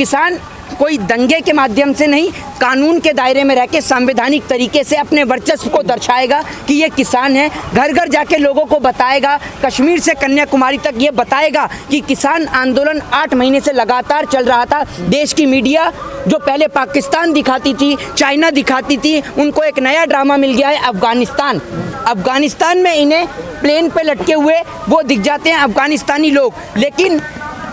किसान कोई दंगे के माध्यम से नहीं, कानून के दायरे में रह के संवैधानिक तरीके से अपने वर्चस्व को दर्शाएगा कि ये किसान है। घर घर जाके लोगों को बताएगा, कश्मीर से कन्याकुमारी तक ये बताएगा कि किसान आंदोलन 8 महीने से लगातार चल रहा था। देश की मीडिया जो पहले पाकिस्तान दिखाती थी, चाइना दिखाती थी, उनको एक नया ड्रामा मिल गया है अफगानिस्तान। अफगानिस्तान में इन्हें प्लेन पे लटके हुए वो दिख जाते हैं अफगानिस्तानी लोग, लेकिन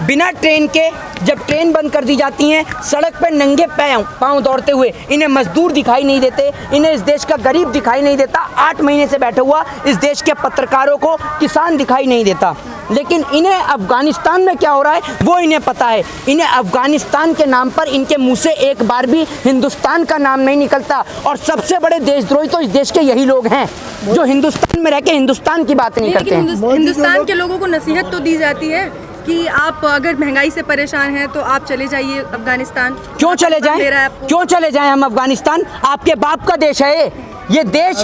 बिना ट्रेन के जब ट्रेन बंद कर दी जाती हैं, सड़क पर नंगे पांव दौड़ते हुए इन्हें मजदूर दिखाई नहीं देते, इन्हें इस देश का गरीब दिखाई नहीं देता। 8 महीने से बैठा हुआ इस देश के पत्रकारों को किसान दिखाई नहीं देता, लेकिन इन्हें अफगानिस्तान में क्या हो रहा है वो इन्हें पता है। इन्हें अफगानिस्तान के नाम पर इनके मुंह से एक बार भी हिंदुस्तान का नाम नहीं निकलता, और सबसे बड़े देशद्रोही तो इस देश के यही लोग हैं जो हिंदुस्तान में रह के हिंदुस्तान की बात नहीं करते हैं। हिंदुस्तान के लोगों को नसीहत तो दी जाती है कि आप अगर महंगाई से परेशान हैं तो आप चले जाइए अफगानिस्तान। क्यों चले जाएं? क्यों चले जाएं हम अफगानिस्तान? आपके बाप का देश है ये देश,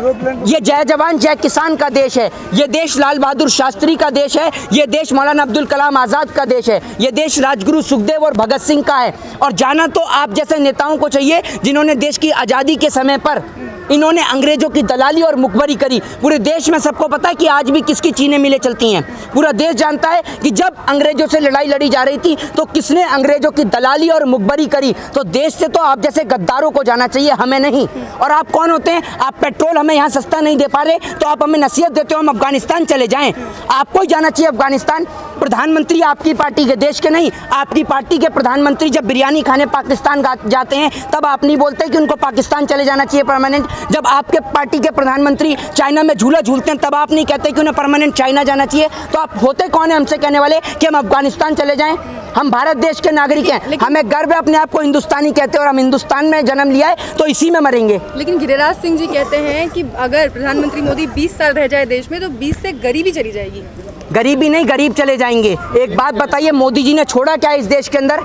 ये जय जवान जय किसान का देश है, ये देश लाल बहादुर शास्त्री का देश है, ये देश मौलाना अब्दुल कलाम आज़ाद का देश है, ये देश राजगुरु सुखदेव और भगत सिंह का है। और जाना तो आप जैसे नेताओं को चाहिए जिन्होंने देश की आज़ादी के समय पर इन्होंने अंग्रेजों की दलाली और मुखबरी करी। पूरे देश में सबको पता है कि आज भी किसकी चीनी मिलें चलती हैं। पूरा देश जानता है कि जब अंग्रेजों से लड़ाई लड़ी जा रही थी तो किसने अंग्रेजों की दलाली और मुखबरी करी। तो देश से तो आप जैसे गद्दारों को जाना चाहिए, हमें नहीं। और आप कौन होते हैं? आप पेट्रोल हमें यहाँ सस्ता नहीं दे पा रहे तो आप हमें नसीहत देते हो हम अफगानिस्तान चले जाएं। आपको ही जाना चाहिए अफगानिस्तान। प्रधानमंत्री आपकी पार्टी के, देश के नहीं, आपकी पार्टी के प्रधानमंत्री जब बिरयानी खाने पाकिस्तान जाते हैं तब आप नहीं बोलते कि उनको पाकिस्तान चले जाना चाहिए परमानेंट। जब आपके पार्टी के प्रधानमंत्री चाइना में झूला झूलते हैं तब आप नहीं कहते कि उन्हें परमानेंट चाइना जाना चाहिए। तो आप होते कौन है हमसे कहने वाले कि हम अफगानिस्तान चले जाएं? हम भारत देश के नागरिक हैं, हमें गर्व है, अपने आप को हिंदुस्तानी कहते हैं और हम हिंदुस्तान में जन्म लिया है तो इसी में मरेंगे। लेकिन गिरिराज सिंह जी कहते हैं कि अगर प्रधानमंत्री मोदी 20 साल रह जाए देश में तो 20 से गरीबी चली जाएगी। गरीबी नहीं, गरीब चले जाएंगे। एक बात बताइए, मोदी जी ने छोड़ा क्या इस देश के अंदर?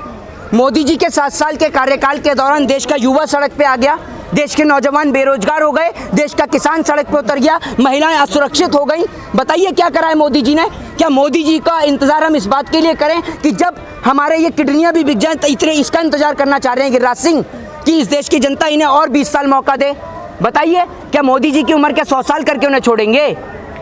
मोदी जी के 7 साल के कार्यकाल के दौरान देश का युवा सड़क पे आ गया, देश के नौजवान बेरोजगार हो गए, देश का किसान सड़क पे उतर गया, महिलाएं असुरक्षित हो गई। बताइए क्या करा है मोदी जी ने? क्या मोदी जी का इंतजार हम इस बात के लिए करें कि जब हमारे ये किडनियां भी बिक जाएं तो इतने इसका इंतजार करना चाह रहे हैं गिरिराज सिंह कि इस देश की जनता इन्हें और 20 साल मौका दे? बताइए क्या मोदी जी की उम्र क्या 100 साल करके उन्हें छोड़ेंगे?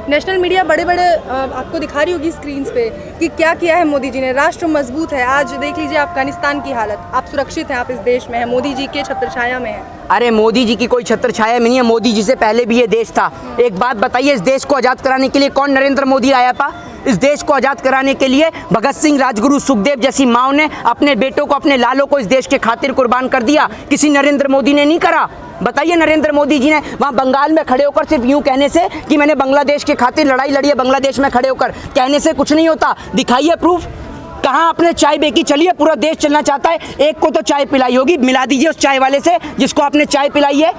नेशनल मीडिया बड़े बड़े आपको दिखा रही होगी स्क्रीन पे कि क्या किया है मोदी जी ने। राष्ट्र मजबूत है। आज देख लीजिए अफगानिस्तान की हालत, आप सुरक्षित हैं, आप इस देश में हैं, मोदी जी के छत्र छाया में हैं। अरे मोदी जी की कोई छत्र छाया में नहीं है, मोदी जी से पहले भी ये देश था। एक बात बताइए, इस देश को आज़ाद कराने के लिए कौन नरेंद्र मोदी आया था? इस देश को आज़ाद कराने के लिए भगत सिंह, राजगुरु सुखदेव जैसी माओ ने अपने बेटों को, अपने लालों को इस देश के खातिर कुर्बान कर दिया। किसी नरेंद्र मोदी ने नहीं करा। बताइए नरेंद्र मोदी जी ने वहाँ बंगाल में खड़े होकर सिर्फ यूँ कहने से कि मैंने बांग्लादेश के खातिर लड़ाई लड़ी है, बांग्लादेश में खड़े होकर कहने से कुछ नहीं होता। दिखाइए प्रूफ। कहाँ आपने चाय बेची? चलिए पूरा देश चलना चाहता है, एक को तो चाय पिलाई होगी, मिला दीजिए उस चाय वाले से जिसको आपने चाय पिलाई है।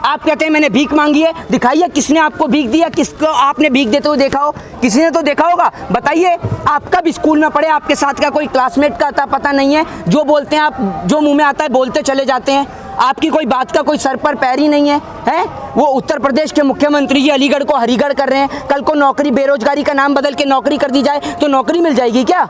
आप कहते हैं मैंने भीख मांगी है, दिखाइए किसने आपको भीख दिया, किसको आपने भीख देते हुए देखा हो? किसी ने तो देखा होगा। बताइए आप कब स्कूल में पढ़े, आपके साथ का कोई क्लासमेट का आता पता नहीं है, जो बोलते हैं आप, जो मुंह में आता है बोलते चले जाते हैं। आपकी कोई बात का कोई सर पर पैर ही नहीं है, हैं? वो उत्तर प्रदेश के मुख्यमंत्री जी अलीगढ़ को हरिगढ़ कर रहे हैं। कल को नौकरी, बेरोजगारी का नाम बदल के नौकरी कर दी जाए तो नौकरी मिल जाएगी क्या?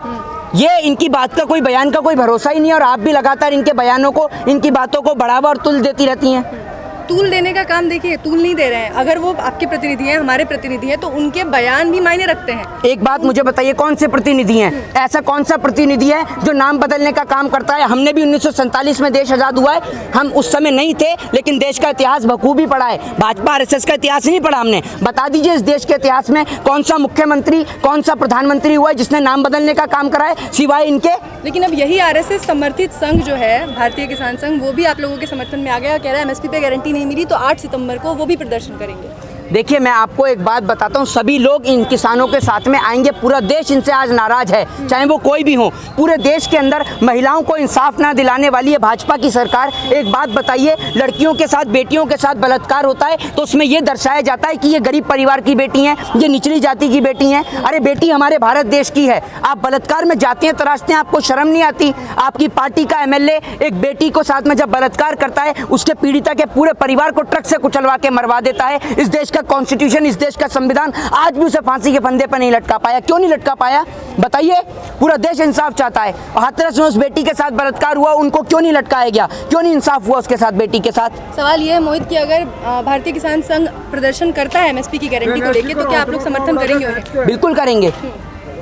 ये इनकी बात का, कोई बयान का कोई भरोसा ही नहीं है और आप भी लगातार इनके बयानों को, इनकी बातों को बढ़ावा और तुल देती रहती हैं। तूल देने का काम देखिए, तूल नहीं दे रहे हैं। अगर वो आपके प्रतिनिधि हैं, हमारे प्रतिनिधि हैं, तो उनके बयान भी मायने रखते हैं। एक बात मुझे बताइए, कौन से प्रतिनिधि हैं? ऐसा कौन सा प्रतिनिधि है जो नाम बदलने का काम करता है? हमने भी 1947 में देश आज़ाद हुआ है, हम उस समय नहीं थे, लेकिन देश का इतिहास बखूबी पढ़ा है। भाजपा RSS का इतिहास नहीं पढ़ा हमने। बता दीजिए इस देश के इतिहास में कौन सा मुख्यमंत्री, कौन सा प्रधानमंत्री हुआ है जिसने नाम बदलने का काम करा है सिवाय इनके? लेकिन अब यही RSS समर्थित संघ जो है, भारतीय किसान संघ, वो भी आप लोगों के समर्थन में आ गया, कह रहा है MSP पे गारंटी नहीं मिली तो 8 सितंबर को वो भी प्रदर्शन करेंगे। देखिए मैं आपको एक बात बताता हूँ, सभी लोग इन किसानों के साथ में आएंगे। पूरा देश इनसे आज नाराज है, चाहे वो कोई भी हो। पूरे देश के अंदर महिलाओं को इंसाफ ना दिलाने वाली है भाजपा की सरकार। एक बात बताइए, लड़कियों के साथ, बेटियों के साथ बलात्कार होता है तो उसमें ये दर्शाया जाता है कि ये गरीब परिवार की बेटी हैं, ये निचली जाति की बेटी हैं। अरे बेटी हमारे भारत देश की है, आप बलात्कार में जातियाँ तराशते हैं, आपको शर्म नहीं आती? आपकी पार्टी का MLA एक बेटी को साथ में जब बलात्कार करता है, उसके पीड़िता के पूरे परिवार को ट्रक से कुचलवा के मरवा देता है। इस देश का कॉन्स्टिट्यूशन, इस देश का संविधान आज भी उसे फांसी के फंदे पर नहीं लटका पाया। क्यों नहीं लटका पाया? बताइए, पूरा देश इंसाफ चाहता है। हाथरस में उस बेटी के साथ बलात्कार हुआ, उनको क्यों नहीं लटकाया गया, क्यों नहीं इंसाफ हुआ उसके साथ, बेटी के साथ? सवाल ये है मोहित कि अगर भारतीय किसान संघ प्रदर्शन करता है एमएसपी की गारंटी को लेके, तो क्या आप लोग समर्थन करेंगे उन्हें? बिल्कुल करेंगे,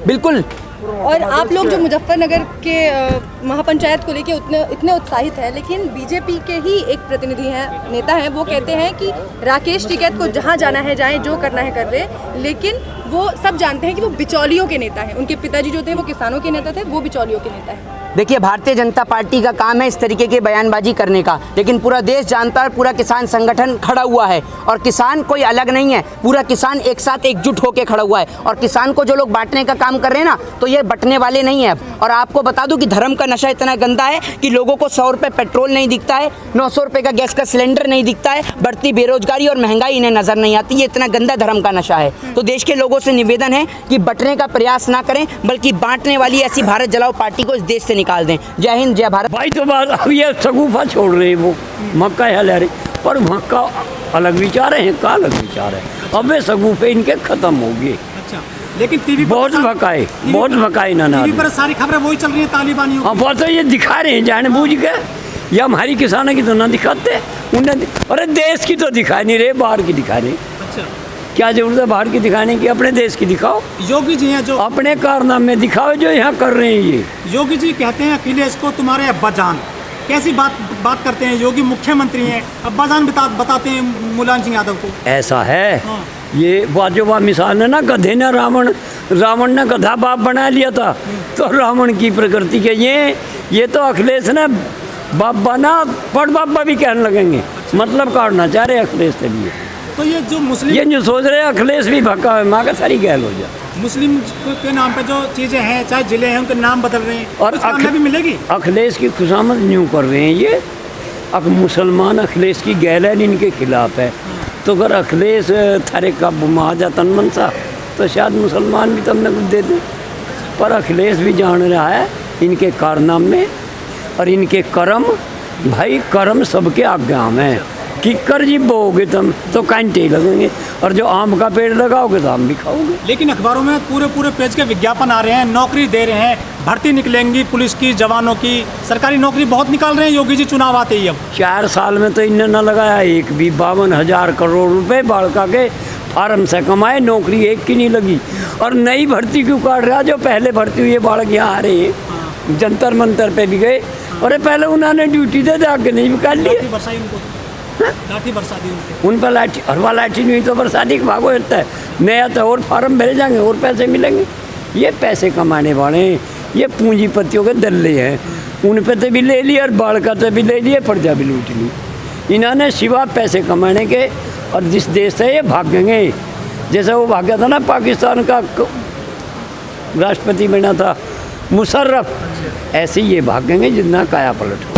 बिल्कुल। और आप लोग जो मुजफ्फरनगर के महापंचायत को लेके इतने उत्साहित हैं, लेकिन बीजेपी के ही एक प्रतिनिधि हैं, नेता हैं, वो कहते हैं कि राकेश टिकैत को जहां जाना है जाएं, जो करना है कर ले, लेकिन वो सब जानते हैं कि वो बिचौलियों के नेता हैं। उनके पिताजी जो थे वो किसानों के नेता थे, वो बिचौलियों के नेता हैं। देखिए, भारतीय जनता पार्टी का काम है इस तरीके की बयानबाजी करने का, लेकिन पूरा देश जानता है, पूरा किसान संगठन खड़ा हुआ है और किसान कोई अलग नहीं है, पूरा किसान एक साथ एकजुट होकर खड़ा हुआ है। और किसान को जो लोग बांटने का काम कर रहे हैं ना, तो ये बंटने वाले नहीं है। और आपको बता दूं कि धर्म का नशा इतना गंदा है कि लोगों को 100 रुपये पेट्रोल नहीं दिखता है, 900 रुपये का गैस का सिलेंडर नहीं दिखता है, बढ़ती बेरोजगारी और महंगाई इन्हें नजर नहीं आती। ये इतना गंदा धर्म का नशा है। तो देश के लोगों से निवेदन है कि बंटने का प्रयास ना करें, बल्कि बांटने वाली ऐसी भारत जलाओ पार्टी को इस देश से निकाल दें। जय हिंद, जय भारत। भाई तो बात अब ये सगुफा छोड़ रहे हैं, वो मक्का है ले रहे, पर मक्का अलग विचार है, का अलग विचार है। अब वे सगुफे इनके खत्म हो गए। अच्छा, लेकिन टीवी बहुत भकाए ना टीवी पर सारी खबरें वही चल रही हैं तालिबानियों। अब तो ये दिखा रहे हैं जान बूझ के, या हमारी किसानों की तो ना दिखाते उन्हें। अरे देश की तो दिखा नहीं रहे, बाहर की दिखा रहे। अच्छा, क्या जरूरत है बाहर की दिखाने की, अपने देश की दिखाओ। योगी जी हैं जो अपने कारनामे दिखाओ जो यहाँ कर रहे हैं। ये योगी जी कहते हैं अखिलेश को तुम्हारे अब्बा जान। कैसी बात करते हैं? योगी मुख्यमंत्री हैं, अब्बा जान बताते हैं मुलायम सिंह यादव को। ऐसा है। हाँ। ये वाजोबा मिसाल है ना, गधे ने रावण ने गधा बाप बना लिया था, तो रावण की प्रकृति के ये तो अखिलेश ने बाप बना, पड़ बाबा भी कहने लगेंगे, मतलब काटना चाह रहे अखिलेश के लिए। तो ये जो मुस्लिम ये जो सोच रहे हैं अखिलेश भी भक्का है, माँ का सारी गैल हो जाए। मुस्लिम के नाम पे जो चीज़ें हैं, चाहे जिले हैं, उनके नाम बदल रहे हैं, और कुछ कामयाबी मिलेगी? अखिलेश की खुशामद यूँ कर रहे हैं ये। अब मुसलमान अखिलेश की गैलन इनके खिलाफ है, तो अगर अखिलेश थारे का महाजा तन मनसा, तो शायद मुसलमान भी तुमने कुछ दे दें। पर अखिलेश भी जान रहा है इनके कारनामे और इनके कर्म। भाई कर्म सबके आज्ञा में, कि कर जी बोगे तुम तो कांटे लगेंगे, और जो आम का पेड़ लगाओगे तो आम भी खाओगे। लेकिन अखबारों में पूरे पेज के विज्ञापन आ रहे हैं, नौकरी दे रहे हैं, भर्ती निकलेंगी पुलिस की, जवानों की, सरकारी नौकरी बहुत निकाल रहे हैं योगी जी चुनाव आते ही। अब 4 साल में तो इन्हें न लगाया एक भी, 52,000 करोड़ रुपए बालका के फार्म से कमाए, नौकरी एक की नहीं लगी। और नई भर्ती क्यों काट रहा? जो पहले भर्ती हुई है बालक यहाँ आ रहे हैं, जंतर मंतर पे भी गए, और पहले उन्होंने ड्यूटी दे आगे नहीं निकाल लिए। लाठी बरसा दी उनको। उन पर लाठी, हरवा लाठी नहीं तो बरसाती के भागो होता है, नया तो और फार्म भरे जाएंगे और पैसे मिलेंगे। ये पैसे कमाने वाले हैं, ये पूंजीपतियों के दल्ले हैं। उन पे तो भी ले लिए और बालका तो भी ले लिए, फर्जा भी लूट ली। इन्होंने सिवा पैसे कमाने के, और जिस देश से ये भागेंगे, जैसे वो भागा था ना पाकिस्तान का राष्ट्रपति बना था मुशर्रफ, ऐसे ही ये भागेंगे जितना काया पलट।